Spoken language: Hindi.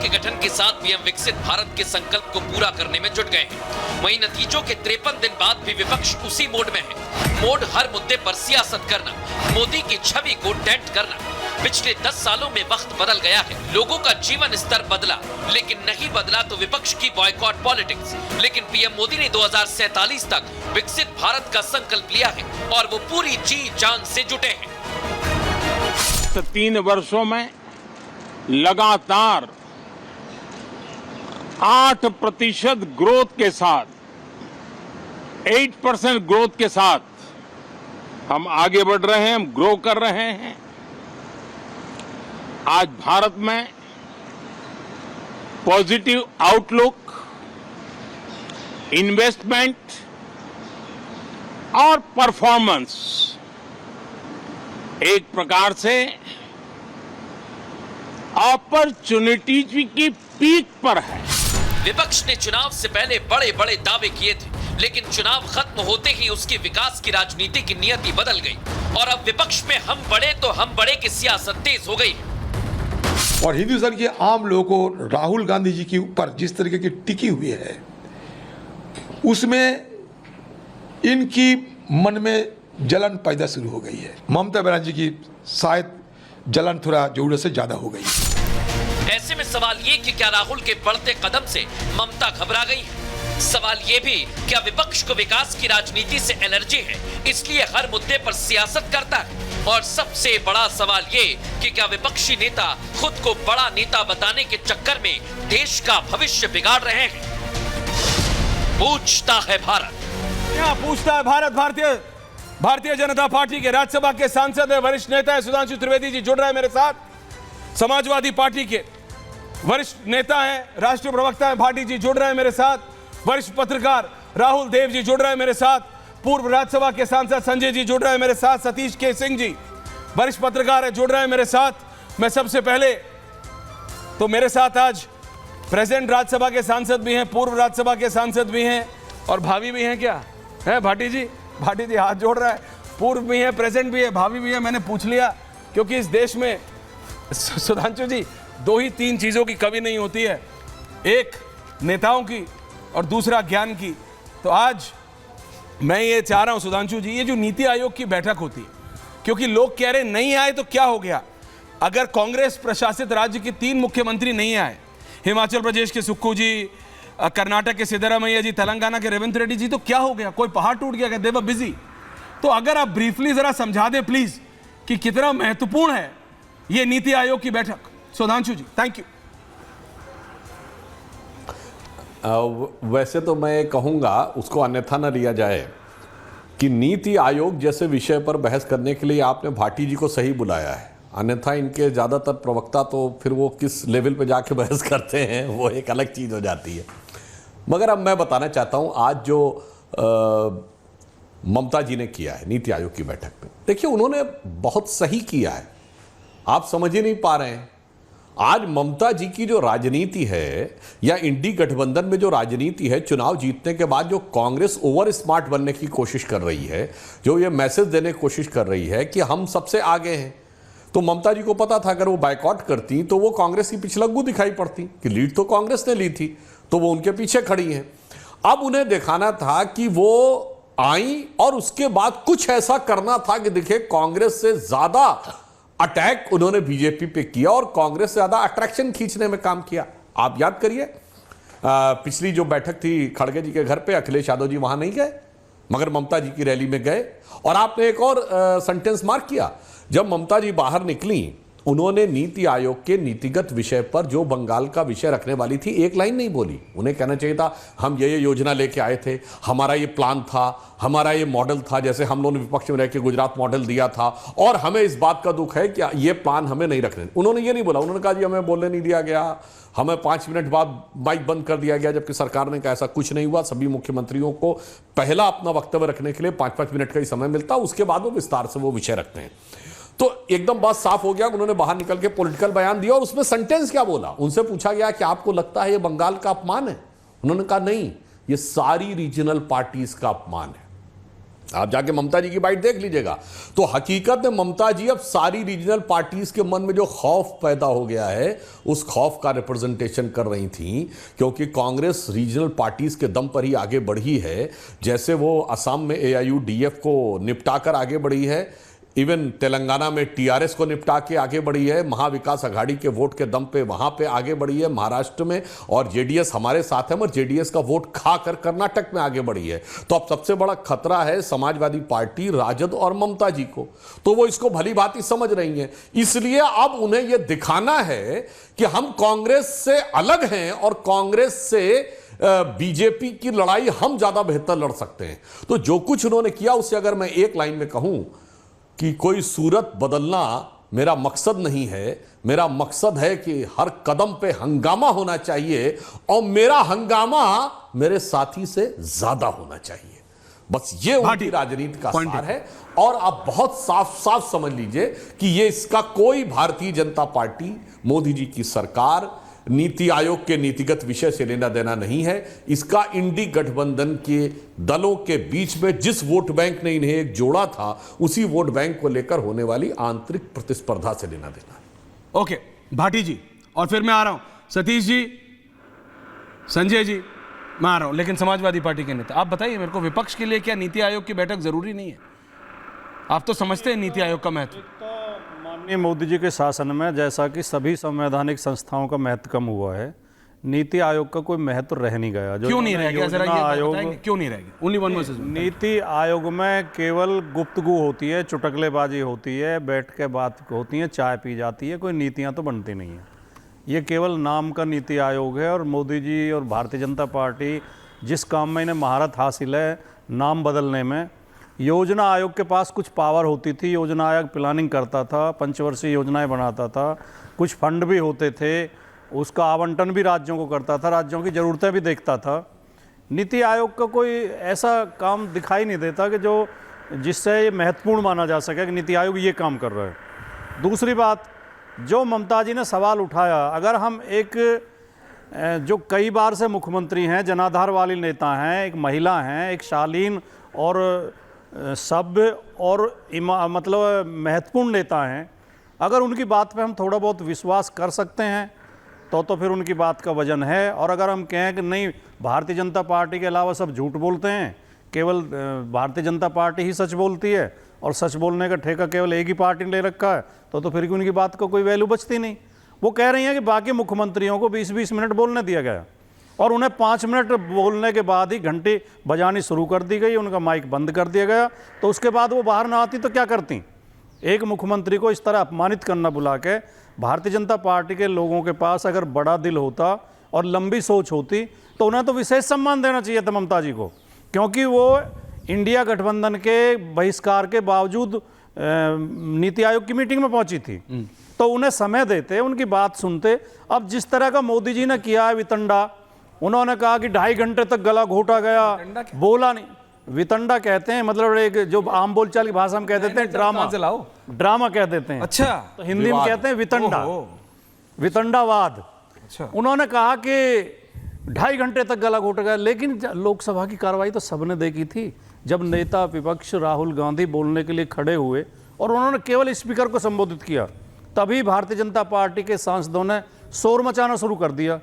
के गठन के साथ पीएम विकसित भारत के संकल्प को पूरा करने में जुट गए हैं। वहीं नतीजों के 53 दिन बाद भी विपक्ष उसी मोड में है। मोड हर मुद्दे पर सियासत करना, मोदी की छवि को डेंट करना। पिछले 10 सालों में वक्त बदल गया है, लोगों का जीवन स्तर बदला, लेकिन नहीं बदला तो विपक्ष की बॉयकॉट पॉलिटिक्स। लेकिन पीएम मोदी ने 2047 तक विकसित भारत का संकल्प लिया है और वो पूरी जी जान से जुटे हैं। 3 वर्षों में लगातार 8% ग्रोथ के साथ, 8% ग्रोथ के साथ हम आगे बढ़ रहे हैं, हम ग्रो कर रहे हैं। आज भारत में पॉजिटिव आउटलुक, इन्वेस्टमेंट और परफॉर्मेंस एक प्रकार से अपॉर्चुनिटीज की पीक पर है। विपक्ष ने चुनाव से पहले बड़े बड़े दावे किए थे, लेकिन चुनाव खत्म होते ही उसकी विकास की राजनीति की नियति बदल गई और अब विपक्ष में हम बड़े तो हम बड़े की सियासत तेज हो गई। और हिंदुस्तान के आम लोगों को राहुल गांधी जी के ऊपर जिस तरीके की टिकी हुई है, उसमें इनकी मन में जलन पैदा शुरू हो गई है। ममता बनर्जी की शायद जलन थोड़ा जरूरत से ज्यादा हो गई। ऐसे में सवाल ये कि क्या राहुल के बढ़ते कदम से ममता घबरा गई है? सवाल ये भी, क्या विपक्ष को विकास की राजनीति से एलर्जी है, इसलिए हर मुद्दे पर सियासत करता है? और सबसे बड़ा सवाल ये कि क्या विपक्षी नेता खुद को बड़ा नेता बताने के चक्कर में देश का भविष्य बिगाड़ रहे हैं? पूछता है भारत। क्या पूछता है भारत? भारतीय जनता पार्टी के राज्यसभा के सांसद है, वरिष्ठ नेता है सुधांशु त्रिवेदी जी जुड़ रहे हैं मेरे साथ। समाजवादी पार्टी के वरिष्ठ नेता हैं, राष्ट्रीय प्रवक्ता हैं भाटी जी जुड़ रहे हैं मेरे साथ। वरिष्ठ पत्रकार राहुल देव जी जुड़ रहे हैं मेरे साथ। पूर्व राज्यसभा के सांसद संजय जी जुड़ रहे हैं मेरे साथ। सतीश के सिंह जी वरिष्ठ पत्रकार है, जुड़ रहे हैं मेरे साथ। मैं सबसे पहले तो मेरे साथ आज प्रेजेंट राज्यसभा के सांसद भी हैं, पूर्व राज्यसभा के सांसद भी हैं और भावी भी हैं। क्या है भाटी जी? भाटी जी हाथ जोड़ रहा है। पूर्व भी है, प्रेजेंट भी है, भावी भी है। मैंने पूछ लिया क्योंकि इस देश में सुधांशु जी 2 ही 3 चीजों की कमी नहीं होती है, एक नेताओं की और दूसरा ज्ञान की। तो आज मैं ये चाह रहा हूं सुधांशु जी, ये जो नीति आयोग की बैठक होती है, क्योंकि लोग कह रहे नहीं आए तो क्या हो गया? अगर कांग्रेस प्रशासित राज्य के 3 मुख्यमंत्री नहीं आए, हिमाचल प्रदेश के सुक्खू जी, कर्नाटक के सिद्धरामैया जी, तेलंगाना के रेवंत रेड्डी जी, तो क्या हो गया? कोई पहाड़ टूट गया क्या? दे वर बिजी। तो अगर आप ब्रीफली जरा समझा दें प्लीज कि कितना महत्वपूर्ण है ये नीति आयोग की बैठक। सुधांशु जी, थैंक यू। वैसे तो मैं कहूँगा उसको अन्यथा न लिया जाए कि नीति आयोग जैसे विषय पर बहस करने के लिए आपने भाटी जी को सही बुलाया है, अन्यथा इनके ज़्यादातर प्रवक्ता तो फिर वो किस लेवल पे जाके बहस करते हैं वो एक अलग चीज़ हो जाती है। मगर अब मैं बताना चाहता हूँ आज जो ममता जी ने किया है नीति आयोग की बैठक में, देखिए उन्होंने बहुत सही किया है। आप समझ ही नहीं पा रहे हैं, आज ममता जी की जो राजनीति है या इंडी गठबंधन में जो राजनीति है, चुनाव जीतने के बाद जो कांग्रेस ओवर स्मार्ट बनने की कोशिश कर रही है, जो ये मैसेज देने की कोशिश कर रही है कि हम सबसे आगे हैं, तो ममता जी को पता था अगर वो बायकॉट करती तो वो कांग्रेस की पिछलग्गू दिखाई पड़ती कि लीड तो कांग्रेस ने ली थी, तो वो उनके पीछे खड़ी हैं। अब उन्हें दिखाना था कि वो आई और उसके बाद कुछ ऐसा करना था कि देखिए कांग्रेस से ज्यादा अटैक उन्होंने बीजेपी पे किया और कांग्रेस से ज्यादा अट्रैक्शन खींचने में काम किया। आप याद करिए पिछली जो बैठक थी खड़गे जी के घर पे, अखिलेश यादव जी वहां नहीं गए मगर ममता जी की रैली में गए। और आपने एक और सेंटेंस मार्क किया, जब ममता जी बाहर निकली उन्होंने नीति आयोग के नीतिगत विषय पर जो बंगाल का विषय रखने वाली थी एक लाइन नहीं बोली। उन्हें कहना चाहिए था हम ये योजना लेके आए थे, हमारा ये प्लान था, हमारा ये मॉडल था, जैसे हम लोगों ने विपक्ष में रह के गुजरात मॉडल दिया था और हमें इस बात का दुख है कि ये प्लान हमें नहीं रखने। उन्होंने ये नहीं बोला, उन्होंने कहा जी हमें बोलने नहीं दिया गया, हमें 5 मिनट बाद माइक बंद कर दिया गया, जबकि सरकार ने कहा ऐसा कुछ नहीं हुआ। सभी मुख्यमंत्रियों को पहला अपना वक्तव्य रखने के लिए 5-5 मिनट का ही समय मिलता, उसके बाद वो विस्तार से वो विषय रखते हैं। तो एकदम बात साफ हो गया, उन्होंने बाहर निकल के पॉलिटिकल बयान दिया और उसमें सेंटेंस क्या बोला, उनसे पूछा गया कि आपको लगता है ये बंगाल का अपमान है? उन्होंने कहा नहीं, ये सारी रीजनल पार्टीज का अपमान है। आप जाके ममता जी की बाइट देख लीजिएगा। तो हकीकत में ममता जी अब सारी रीजनल पार्टीज के मन में जो खौफ पैदा हो गया है उस खौफ का रिप्रेजेंटेशन कर रही थी, क्योंकि कांग्रेस रीजनल पार्टीज के दम पर ही आगे बढ़ी है। जैसे वो असम में AIUDF को निपटा कर आगे बढ़ी है, इवन तेलंगाना में TRS को निपटा के आगे बढ़ी है, महाविकास अघाड़ी के वोट के दम पे वहां पे आगे बढ़ी है महाराष्ट्र में, और JDS हमारे साथ है मगर JDS का वोट खा कर कर्नाटक में आगे बढ़ी है। तो अब सबसे बड़ा खतरा है समाजवादी पार्टी, राजद और ममता जी को। तो वो इसको भली भांति समझ रही हैं, इसलिए अब उन्हें यह दिखाना है कि हम कांग्रेस से अलग हैं और कांग्रेस से बीजेपी की लड़ाई हम ज्यादा बेहतर लड़ सकते हैं। तो जो कुछ उन्होंने किया उससे अगर मैं एक लाइन में कहूं कि कोई सूरत बदलना मेरा मकसद नहीं है, मेरा मकसद है कि हर कदम पे हंगामा होना चाहिए और मेरा हंगामा मेरे साथी से ज्यादा होना चाहिए। बस ये उनकी राजनीति का सार है। और आप बहुत साफ साफ समझ लीजिए कि ये इसका कोई भारतीय जनता पार्टी, मोदी जी की सरकार, नीति आयोग के नीतिगत विषय से लेना देना नहीं है। इसका इंडी गठबंधन के दलों के बीच में जिस वोट बैंक ने इन्हें एक जोड़ा था उसी वोट बैंक को लेकर होने वाली आंतरिक प्रतिस्पर्धा से लेना देना है। ओके भाटी जी, और फिर मैं आ रहा हूं सतीश जी, संजय जी, मैं आ रहा हूं। लेकिन समाजवादी पार्टी के नेता आप बताइए मेरे को, विपक्ष के लिए क्या नीति आयोग की बैठक जरूरी नहीं है? आप तो समझते हैं नीति आयोग का महत्व। माननीय मोदी जी के शासन में जैसा कि सभी संवैधानिक संस्थाओं का महत्व कम हुआ है, नीति आयोग का कोई महत्व रह नहीं गया। जो क्यों नहीं रह गया, जरा ये आयोग बताएंगे क्यों नहीं रह गया? Only one versus one. NITI Aayog में केवल गुफ्तगू होती है, चुटकलेबाजी होती है, बैठ के बात होती है, चाय पी जाती है, कोई नीतियां तो बनती नहीं है। ये केवल नाम का नीति आयोग है। और मोदी जी और भारतीय जनता पार्टी जिस काम में इन्हें महारत हासिल है, नाम बदलने में, योजना आयोग के पास कुछ पावर होती थी, योजना आयोग प्लानिंग करता था, पंचवर्षीय योजनाएं बनाता था, कुछ फंड भी होते थे, उसका आवंटन भी राज्यों को करता था, राज्यों की ज़रूरतें भी देखता था। नीति आयोग का कोई ऐसा काम दिखाई नहीं देता कि जो जिससे ये महत्वपूर्ण माना जा सके कि नीति आयोग ये काम कर रहा है। दूसरी बात, जो ममता जी ने सवाल उठाया, अगर हम एक जो कई बार से मुख्यमंत्री हैं, जनाधार वाली नेता हैं, एक महिला हैं, एक शालीन और सभ्य और मतलब महत्वपूर्ण नेता हैं, अगर उनकी बात पे हम थोड़ा बहुत विश्वास कर सकते हैं तो फिर उनकी बात का वजन है। और अगर हम कहें कि नहीं, भारतीय जनता पार्टी के अलावा सब झूठ बोलते हैं, केवल भारतीय जनता पार्टी ही सच बोलती है और सच बोलने का ठेका केवल एक ही पार्टी ने ले रखा है, तो फिर उनकी बात को कोई वैल्यू बचती नहीं। वो कह रही हैं कि बाकी मुख्यमंत्रियों को 20-20 मिनट बोलने दिया गया और उन्हें 5 मिनट बोलने के बाद ही घंटी बजानी शुरू कर दी गई, उनका माइक बंद कर दिया गया। तो उसके बाद वो बाहर ना आती तो क्या करती? एक मुख्यमंत्री को इस तरह अपमानित करना बुला के, भारतीय जनता पार्टी के लोगों के पास अगर बड़ा दिल होता और लंबी सोच होती तो उन्हें तो विशेष सम्मान देना चाहिए था ममता जी को, क्योंकि वो इंडिया गठबंधन के बहिष्कार के बावजूद नीति आयोग की मीटिंग में पहुंची थी। तो उन्हें समय देते, उनकी बात सुनते। अब जिस तरह का मोदी जी ने किया है वितंडा, उन्होंने कहा कि 2.5 घंटे तक गला घोटा गया, बोला नहीं। वितंडा कहते हैं, मतलब एक जो आम बोलचाल की भाषा में कह देते हैं ड्रामा, ड्रामा कह देते हैं। अच्छा, तो हिंदी में कहते हैं वितंडा, वितंडावाद। अच्छा, उन्होंने कहा कि 2.5 घंटे तक गला घोटा गया। लेकिन लोकसभा की कार्रवाई तो सबने देखी थी, जब नेता विपक्ष राहुल गांधी बोलने के लिए खड़े हुए और उन्होंने केवल स्पीकर को संबोधित किया, तभी भारतीय जनता पार्टी के सांसदों ने शोर मचाना शुरू कर दिया।